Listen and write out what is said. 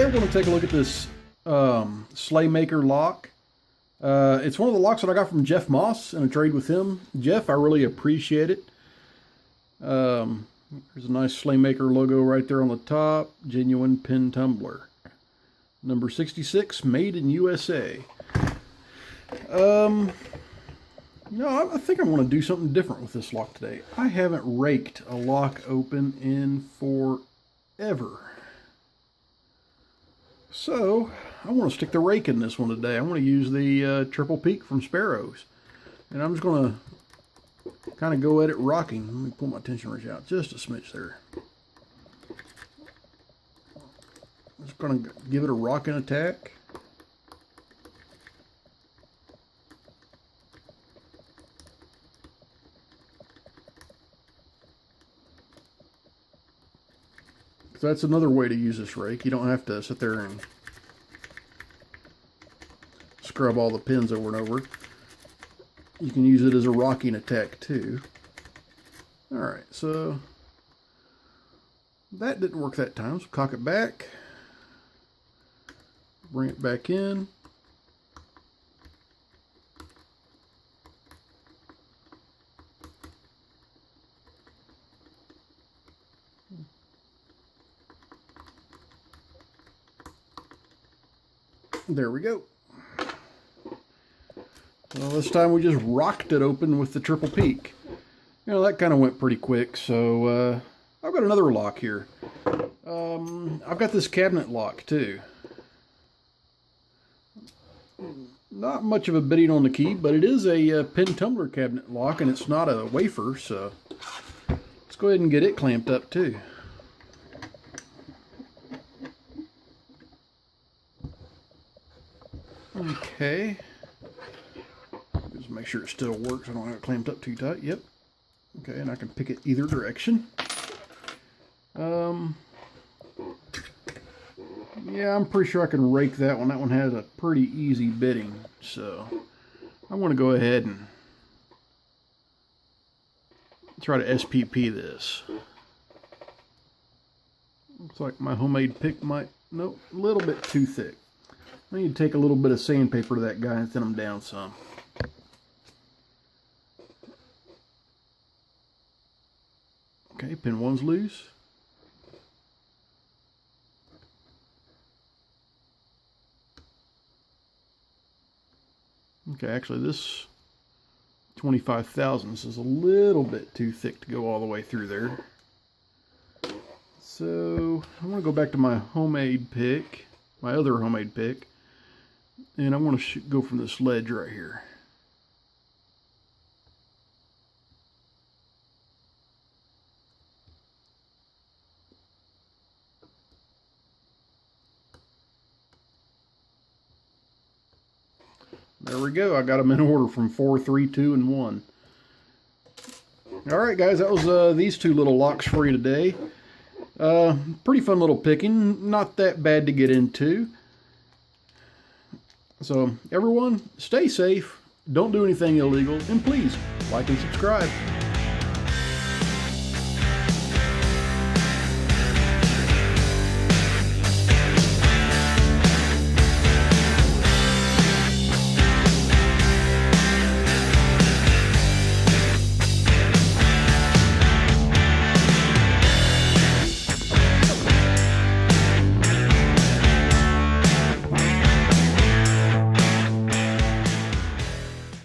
we're going to take a look at this Slaymaker lock. It's one of the locks that I got from Jeff Moss in a trade with him. Jeff, I really appreciate it. There's a nice Slaymaker logo right there on the top. Genuine pin tumbler. Number 66, made in USA. No, I think I'm going to do something different with this lock today. I haven't raked a lock open in forever. So, I want to stick the rake in this one today. I'm going to use the triple peak from Sparrows. And I'm just going to kind of go at it rocking. Let me pull my tension wrench out just a smidge there. I'm just going to give it a rocking attack. So that's another way to use this rake. You don't have to sit there and scrub all the pins over and over. You can use it as a rocking attack too. Alright, so that didn't work that time, so cock it back. Bring it back in. There we go. Well, this time we just rocked it open with the triple peak. You know, that kind of went pretty quick, so I've got another lock here. I've got this cabinet lock too. Not much of a bidding on the key, but it is a pin tumbler cabinet lock, and it's not a wafer, so let's go ahead and get it clamped up too. Okay. Just make sure it still works. I don't have it clamped up too tight. Yep. Okay, and I can pick it either direction. Yeah, I'm pretty sure I can rake that one. That one has a pretty easy bitting. So I'm going to go ahead and try to SPP this. Looks like my homemade pick might, nope, a little bit too thick. I need to take a little bit of sandpaper to that guy and thin him down some. Okay, pin one's loose. Okay, actually this 25 thousandths is a little bit too thick to go all the way through there. So I'm going to go back to my homemade pick, my other homemade pick. And I want to go from this ledge right here. There we go. I got them in order from 4, 3, 2, and 1. Alright guys, that was these two little locks for you today. Pretty fun little picking. Not that bad to get into. So, everyone, stay safe, don't do anything illegal, and please, like and subscribe.